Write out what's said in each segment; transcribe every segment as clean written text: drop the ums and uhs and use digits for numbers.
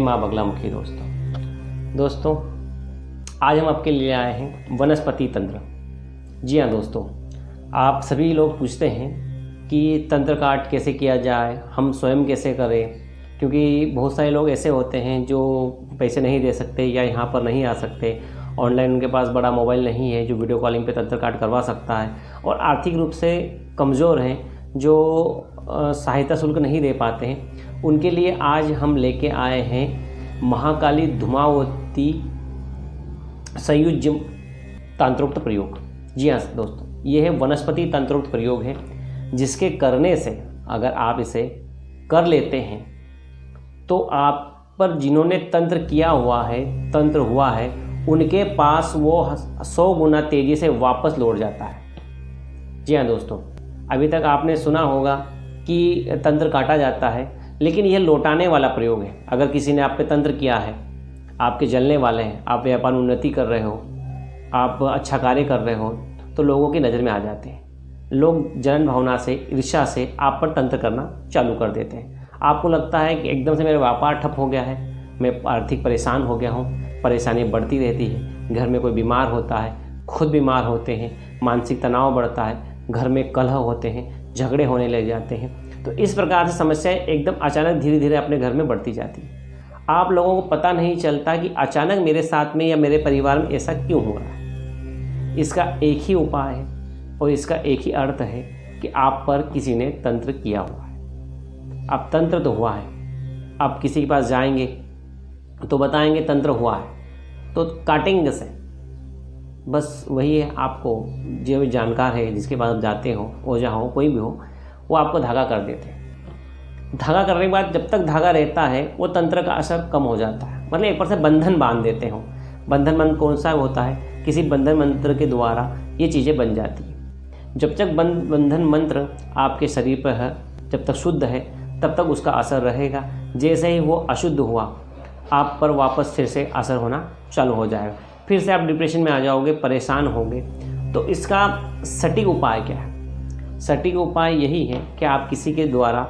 माँ बगलामुखी। दोस्तों आज हम आपके लिए आए हैं वनस्पति तंत्र। जी हाँ दोस्तों, आप सभी लोग पूछते हैं कि तंत्र काट कैसे किया जाए, हम स्वयं कैसे करें, क्योंकि बहुत सारे लोग ऐसे होते हैं जो पैसे नहीं दे सकते या यहाँ पर नहीं आ सकते, ऑनलाइन उनके पास बड़ा मोबाइल नहीं है जो वीडियो कॉलिंग पे तंत्र काट करवा सकता है, और आर्थिक रूप से कमज़ोर हैं जो सहायता शुल्क नहीं दे पाते हैं। उनके लिए आज हम लेके आए हैं महाकाली धूमावती संयुज्य तंत्रोक्त प्रयोग। जी हाँ दोस्तों, ये है वनस्पति तंत्रोक्त प्रयोग है, जिसके करने से अगर आप इसे कर लेते हैं तो आप पर जिन्होंने तंत्र किया हुआ है, तंत्र हुआ है, उनके पास वो 100 गुना तेज़ी से वापस लौट जाता है। जी हाँ दोस्तों, अभी तक आपने सुना होगा कि तंत्र काटा जाता है, लेकिन यह लौटाने वाला प्रयोग है। अगर किसी ने आप पे तंत्र किया है, आपके जलने वाले हैं, आप व्यापार उन्नति कर रहे हो, आप अच्छा कार्य कर रहे हो, तो लोगों की नज़र में आ जाते हैं। लोग जलन भावना से, ईर्ष्या से आप पर तंत्र करना चालू कर देते हैं। आपको लगता है कि एकदम से मेरा व्यापार ठप हो गया है, मैं आर्थिक परेशान हो गया हूँ, परेशानी बढ़ती रहती है, घर में कोई बीमार होता है, खुद बीमार होते हैं, मानसिक तनाव बढ़ता है, घर में कलह होते हैं, झगड़े होने लग जाते हैं। तो इस प्रकार से समस्याएं एकदम अचानक धीरे धीरे अपने घर में बढ़ती जाती है। आप लोगों को पता नहीं चलता कि अचानक मेरे साथ में या मेरे परिवार में ऐसा क्यों हो रहा है। इसका एक ही उपाय है और इसका एक ही अर्थ है कि आप पर किसी ने तंत्र किया हुआ है। अब तंत्र तो हुआ है, आप किसी के पास जाएंगे तो बताएंगे तंत्र हुआ है, तो काटेंगे से बस वही है। आपको जो भी जानकार है, जिसके पास आप जाते हो, ओझा हो, कोई भी हो, वो आपको धागा कर देते हैं। धागा करने के बाद जब तक धागा रहता है वो तंत्र का असर कम हो जाता है, मतलब एक पर से बंधन बांध देते हो। बंधन मंत्र कौन सा होता है? किसी बंधन मंत्र के द्वारा ये चीज़ें बन जाती हैं। जब तक बंधन मंत्र आपके शरीर पर है, जब तक शुद्ध है, तब तक उसका असर रहेगा। जैसे ही वो अशुद्ध हुआ, आप पर वापस फिर से असर होना चालू हो जाएगा, फिर से आप डिप्रेशन में आ जाओगे, परेशान होगे। तो इसका सटीक उपाय क्या है? सटीक उपाय यही है कि आप किसी के द्वारा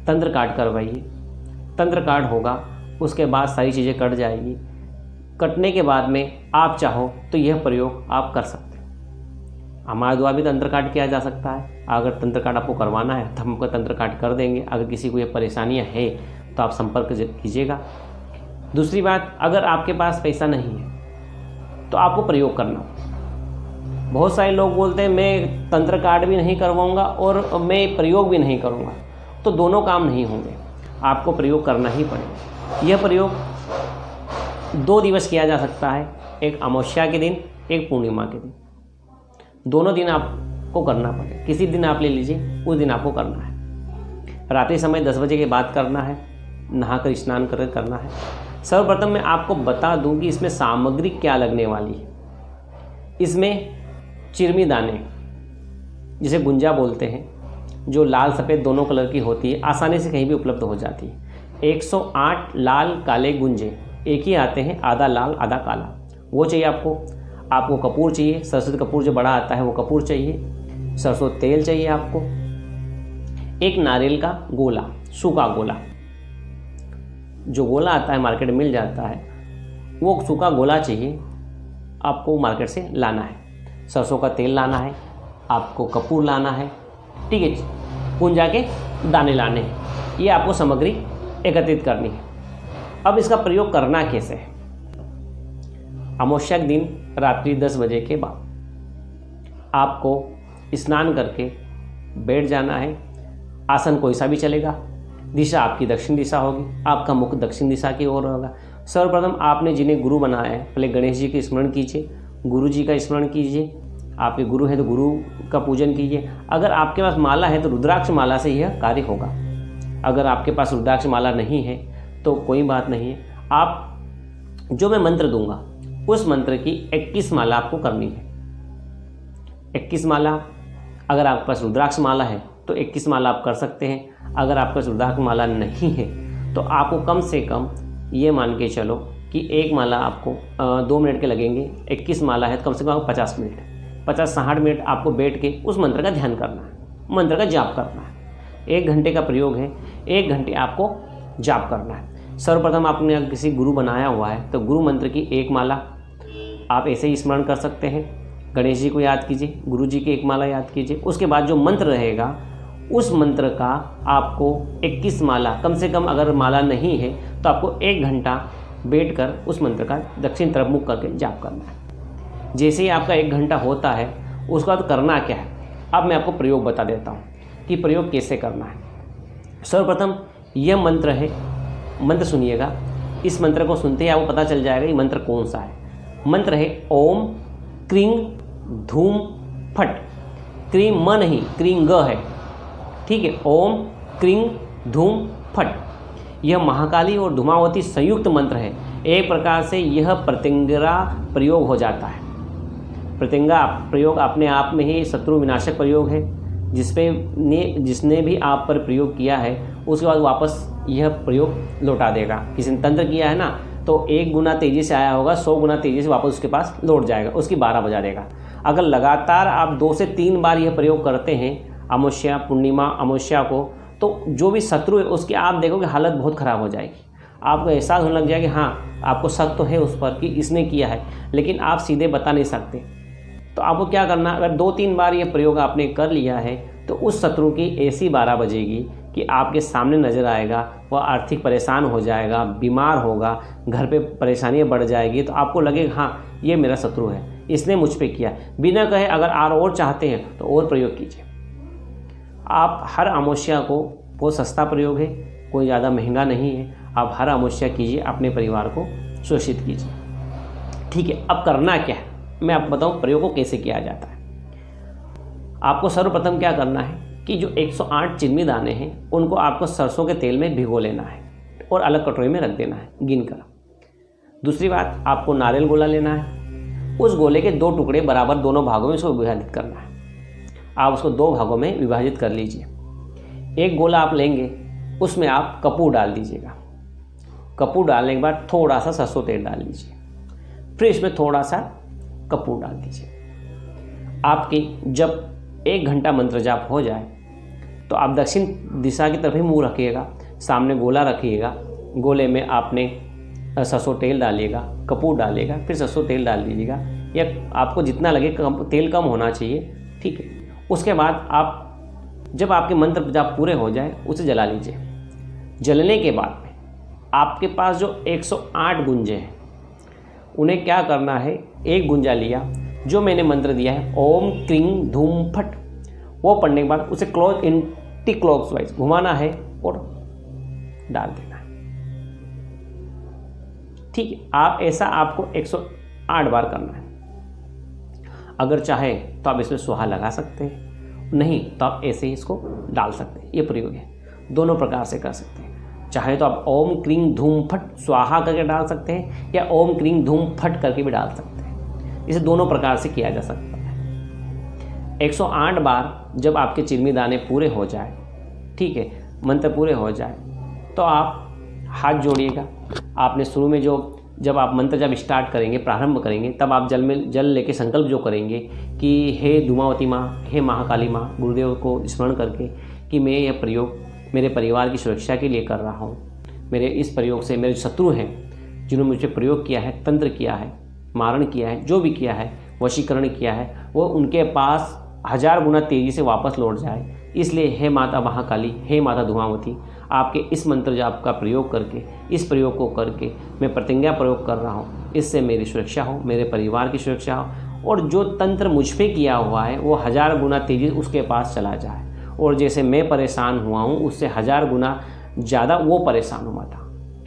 तंत्र काट करवाइए। तंत्र काट होगा, उसके बाद सारी चीज़ें कट जाएगी। कटने के बाद में आप चाहो तो यह प्रयोग आप कर सकते हैं। हमारे द्वारा भी तंत्र काट किया जा सकता है। अगर तंत्र काट आपको करवाना है तो हम आपका तंत्र काट कर देंगे। अगर किसी को ये परेशानियाँ है तो आप संपर्क कीजिएगा। दूसरी बात, अगर आपके पास पैसा नहीं है तो आपको प्रयोग करना। बहुत सारे लोग बोलते हैं मैं तंत्र काट भी नहीं करवाऊंगा और मैं प्रयोग भी नहीं करूंगा, तो दोनों काम नहीं होंगे। आपको प्रयोग करना ही पड़ेगा। यह प्रयोग 2 दिवस किया जा सकता है, एक अमावस्या के दिन, एक पूर्णिमा के दिन। दोनों दिन आपको करना पड़ेगा। किसी दिन आप ले लीजिए, उस दिन आपको करना है। रात्रि समय 10 बजे के बाद करना है, नहाकर स्नान कर करना है। सर्वप्रथम मैं आपको बता दूं कि इसमें सामग्री क्या लगने वाली है। इसमें चिरमी दाने, जिसे गुंजा बोलते हैं, जो लाल सफ़ेद दोनों कलर की होती है, आसानी से कहीं भी उपलब्ध हो जाती है। 108 लाल काले गुंजे एक ही आते हैं, आधा लाल आधा काला, वो चाहिए आपको। आपको कपूर चाहिए, सरसों कपूर जो बड़ा आता है वो कपूर चाहिए। सरसों तेल चाहिए आपको। एक नारियल का गोला, सूखा गोला, जो गोला आता है मार्केट में मिल जाता है, वो सूखा गोला चाहिए आपको, मार्केट से लाना है। सरसों का तेल लाना है, आपको कपूर लाना है, ठीक है, गुंजा के दाने लाने हैं। ये आपको सामग्री एकत्रित करनी है। अब इसका प्रयोग करना कैसे है? अमावस्या के दिन रात्रि 10 बजे के बाद आपको स्नान करके बैठ जाना है। आसन कोई सा भी चलेगा। दिशा आपकी दक्षिण दिशा होगी, आपका मुख दक्षिण दिशा की ओर होगा। सर्वप्रथम आपने जिन्हें गुरु बनाया है, पहले गणेश जी के स्मरण कीजिए, गुरु जी का स्मरण कीजिए। आपके गुरु है तो गुरु का पूजन कीजिए। अगर आपके पास माला है तो रुद्राक्ष माला से यह कार्य होगा। अगर आपके पास रुद्राक्ष माला नहीं है तो कोई बात नहीं है। आप जो मैं मंत्र दूंगा उस मंत्र की 21 माला आपको करनी है। 21 माला, अगर आपके पास रुद्राक्ष माला है तो 21 माला आप कर सकते हैं। अगर आपके पास रुद्राक्ष माला नहीं है तो आपको कम से कम ये मान के चलो कि एक माला आपको 2 मिनट के लगेंगे। 21 माला है तो कम से कम 50 मिनट, 50-60 मिनट आपको बैठ के उस मंत्र का ध्यान करना है, मंत्र का जाप करना है। 1 घंटे का प्रयोग है, 1 घंटे आपको जाप करना है। सर्वप्रथम आपने अगर किसी गुरु बनाया हुआ है तो गुरु मंत्र की एक माला आप ऐसे ही स्मरण कर सकते हैं। गणेश जी को याद कीजिए, गुरु जी की एक माला याद कीजिए। उसके बाद जो मंत्र रहेगा उस मंत्र का आपको 21 माला, कम से कम अगर माला नहीं है तो आपको 1 घंटा बैठकर उस मंत्र का दक्षिण तरफ मुख करके जाप करना है। जैसे ही आपका 1 घंटा होता है उसके बाद करना क्या है, अब मैं आपको प्रयोग बता देता हूँ कि प्रयोग कैसे करना है। सर्वप्रथम यह मंत्र है, मंत्र सुनिएगा। इस मंत्र को सुनते ही आपको पता चल जाएगा ये मंत्र कौन सा है। मंत्र है ओम क्रीं धूम फट। क्रीं म नहीं, क्रीं ग है, ठीक है। ओम क्रीं धूम फट, यह महाकाली और धूमावती संयुक्त मंत्र है। एक प्रकार से यह प्रतिंगरा प्रयोग हो जाता है। प्रतिंगा प्रयोग अपने आप में ही शत्रु विनाशक प्रयोग है। जिसने भी आप पर प्रयोग किया है उसके बाद वापस यह प्रयोग लौटा देगा। किसी ने तंत्र किया है ना तो 1 गुना तेज़ी से आया होगा, 100 गुना तेज़ी से वापस उसके पास लौट जाएगा, उसकी 12 बजा देगा। अगर लगातार आप 2 से 3 बार यह प्रयोग करते हैं अमावस्या पूर्णिमा अमावस्या को, तो जो भी शत्रु है उसकी आप देखोगे हालत बहुत ख़राब हो जाएगी। आपको एहसास होने लग जाएगा कि हाँ आपको शक तो है उस पर कि इसने किया है, लेकिन आप सीधे बता नहीं सकते। तो आपको क्या करना, अगर 2-3 बार ये प्रयोग आपने कर लिया है तो उस शत्रु की ऐसी 12 बजेगी कि आपके सामने नज़र आएगा, वह आर्थिक परेशान हो जाएगा, बीमार होगा, घर पे परेशानियां बढ़ जाएगी। तो आपको लगेगा हाँ ये मेरा शत्रु है, इसने मुझ पे किया। बिना कहे अगर और चाहते हैं तो और प्रयोग कीजिए। आप हर अमावस्या को, बहुत सस्ता प्रयोग है, कोई ज़्यादा महंगा नहीं है, आप हर अमावस्या कीजिए, अपने परिवार को शोषित कीजिए। ठीक है, अब करना क्या है मैं आपको बताऊं प्रयोग को कैसे किया जाता है। आपको सर्वप्रथम क्या करना है कि जो 108 चिरमी दाने हैं उनको आपको सरसों के तेल में भिगो लेना है और अलग कटोरी में रख देना है गिनकर। दूसरी बात, आपको नारियल गोला लेना है, उस गोले के 2 टुकड़े बराबर दोनों भागों में उसको विभाजित करना है। आप उसको 2 भागों में विभाजित कर लीजिए। एक गोला आप लेंगे, उसमें आप कपूर डाल दीजिएगा। कपूर डालने के बाद थोड़ा सा सरसों तेल डाल लीजिए, फिर इसमें थोड़ा सा कपूर डाल दीजिए। आपकी जब 1 घंटा मंत्र जाप हो जाए तो आप दक्षिण दिशा की तरफ ही मुंह रखिएगा, सामने गोला रखिएगा, गोले में आपने सरसों तेल डालिएगा, कपूर डालिएगा, फिर सरसों तेल डाल दीजिएगा, या आपको जितना लगे तेल कम होना चाहिए, ठीक है। उसके बाद आप जब आपके मंत्र जाप पूरे हो जाए उसे जला लीजिए। जलने के बाद में आपके पास जो 108 गुंजे हैं उन्हें क्या करना है, एक गुंजा लिया जो मैंने मंत्र दिया है ओम क्रीं धूम फट, वो पढ़ने के बाद उसे एंटी क्लॉकवाइज घुमाना है और डाल देना है। ठीक है, आप ऐसा आपको 108 बार करना है। अगर चाहे तो आप इसमें सुहा लगा सकते हैं, नहीं तो आप ऐसे ही इसको डाल सकते हैं। ये प्रयोग है, दोनों प्रकार से कर सकते हैं। चाहे तो आप ओम क्रीं धूम फट स्वाहा करके डाल सकते हैं या ओम क्रीं धूम फट करके भी डाल सकते हैं। इसे दोनों प्रकार से किया जा सकता है। 108 बार जब आपके चिरमी दाने पूरे हो जाए, ठीक है, मंत्र पूरे हो जाए, तो आप हाथ जोड़िएगा। आपने शुरू में जब आप मंत्र जब स्टार्ट करेंगे, प्रारंभ करेंगे, तब आप जल लेके संकल्प जो करेंगे कि हे धूमावती माँ, हे महाकाली माँ, गुरुदेव को स्मरण करके कि मैं यह प्रयोग मेरे परिवार की सुरक्षा के लिए कर रहा हूँ। मेरे इस प्रयोग से मेरे शत्रु हैं जिन्होंने मुझे प्रयोग किया है, तंत्र किया है, मारण किया है, जो भी किया है, वशीकरण किया है, वो उनके पास 1000 गुना तेज़ी से वापस लौट जाए। इसलिए हे माता महाकाली, हे माता धूमावती, आपके इस मंत्र जाप का प्रयोग करके, इस प्रयोग को करके मैं प्रतिज्ञा प्रयोग कर रहा हूँ, इससे मेरी सुरक्षा हो, मेरे परिवार की सुरक्षा हो, और जो तंत्र मुझ पे किया हुआ है वो 1000 गुना तेज़ी उसके पास चला जाए, और जैसे मैं परेशान हुआ हूँ उससे 1000 गुना ज़्यादा वो परेशान हुआ था।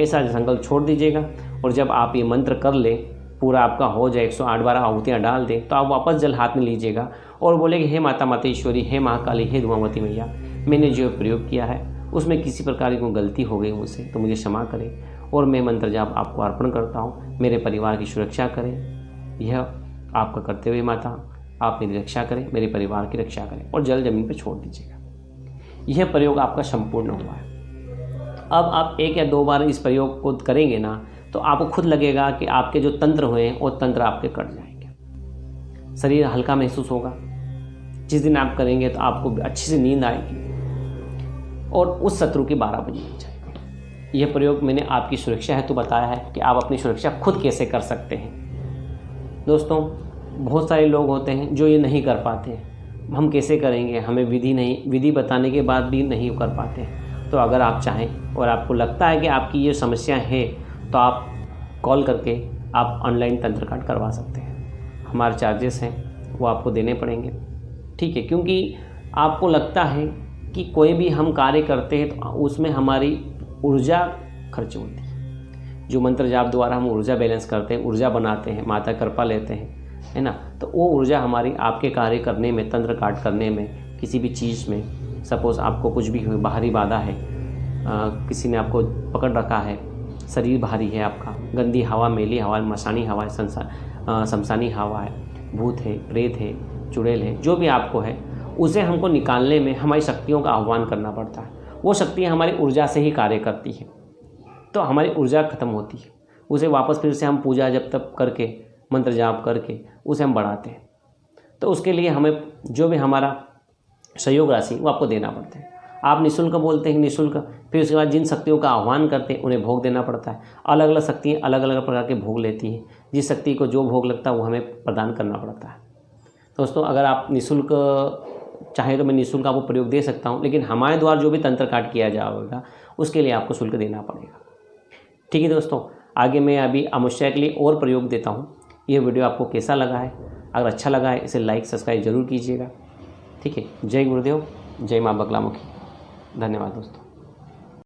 ऐसा संकल्प छोड़ दीजिएगा। और जब आप ये मंत्र कर ले, पूरा आपका हो जाए, 108 बार आहुतियाँ डाल दें, तो आप वापस जल हाथ में लीजिएगा और बोलेंगे हे माता मातेश्वरी, हे महाकाली, हे धूमावती मैया, मैंने जो प्रयोग किया है उसमें किसी प्रकार की कोई गलती हो गई मुझसे तो मुझे क्षमा करें, और मैं मंत्र जाप आपको अर्पण करता हूँ। मेरे परिवार की सुरक्षा करें, यह आपका करते हुए माता, आप मेरी रक्षा करें, मेरे परिवार की रक्षा करें, और जल जमीन पर छोड़ दीजिएगा। यह प्रयोग आपका संपूर्ण हुआ है। अब आप 1 या 2 बार इस प्रयोग को करेंगे ना, तो आपको खुद लगेगा कि आपके जो तंत्र हुए हैं वो तंत्र आपके कट जाएंगे, शरीर हल्का महसूस होगा। जिस दिन आप करेंगे तो आपको अच्छी से नींद आएगी और उस शत्रु की 12 बजे लग जाएगी। यह प्रयोग मैंने आपकी सुरक्षा हेतु बताया है कि आप अपनी सुरक्षा खुद कैसे कर सकते हैं। दोस्तों, बहुत सारे लोग होते हैं जो ये नहीं कर पाते हैं। हम कैसे करेंगे, हमें विधि बताने के बाद भी नहीं कर पाते हैं। तो अगर आप चाहें और आपको लगता है कि आपकी ये समस्या है तो आप कॉल करके आप ऑनलाइन तंत्र काट करवा सकते हैं। हमारे चार्जेस हैं वो आपको देने पड़ेंगे, ठीक है, क्योंकि आपको लगता है कि कोई भी हम कार्य करते हैं तो उसमें हमारी ऊर्जा खर्च होती है। जो मंत्र जाप द्वारा हम ऊर्जा बैलेंस करते हैं, ऊर्जा बनाते हैं, माता कृपा लेते हैं, है ना, तो वो ऊर्जा हमारी आपके कार्य करने में, तंत्र काट करने में, किसी भी चीज़ में, सपोज़ आपको कुछ भी हो, बाहरी बाधा है, किसी ने आपको पकड़ रखा है, शरीर भारी है आपका, गंदी हवा, मैली हवा, मसानी हवा है, शमशानी हवा है, भूत है, प्रेत है, चुड़ैल है, जो भी आपको है उसे हमको निकालने में हमारी शक्तियों का आह्वान करना पड़ता है। वो शक्तियाँ हमारी ऊर्जा से ही कार्य करती हैं, तो हमारी ऊर्जा ख़त्म होती है। उसे वापस फिर से हम पूजा जब तक करके, मंत्र जाप करके उसे हम बढ़ाते हैं। तो उसके लिए हमें जो भी हमारा सहयोग राशि वो आपको देना पड़ता है। आप निःशुल्क बोलते हैं, निःशुल्क, फिर उसके बाद जिन शक्तियों का आह्वान करते हैं उन्हें भोग देना पड़ता है। अलग अलग शक्तियाँ अलग अलग प्रकार के भोग लेती हैं, जिस शक्ति को जो भोग लगता है वो हमें प्रदान करना पड़ता है। दोस्तों, अगर आप निःशुल्क चाहे तो मैं निःशुल्क आपको प्रयोग दे सकता हूँ, लेकिन हमारे द्वारा जो भी तंत्र काट किया जाएगा उसके लिए आपको शुल्क देना पड़ेगा, ठीक है। दोस्तों, आगे मैं अभी अमावस्या के लिए और प्रयोग देता हूँ। यह वीडियो आपको कैसा लगा है? अगर अच्छा लगा है इसे लाइक सब्सक्राइब जरूर कीजिएगा, ठीक है। जय गुरुदेव, जय माँ बगलामुखी। धन्यवाद दोस्तों।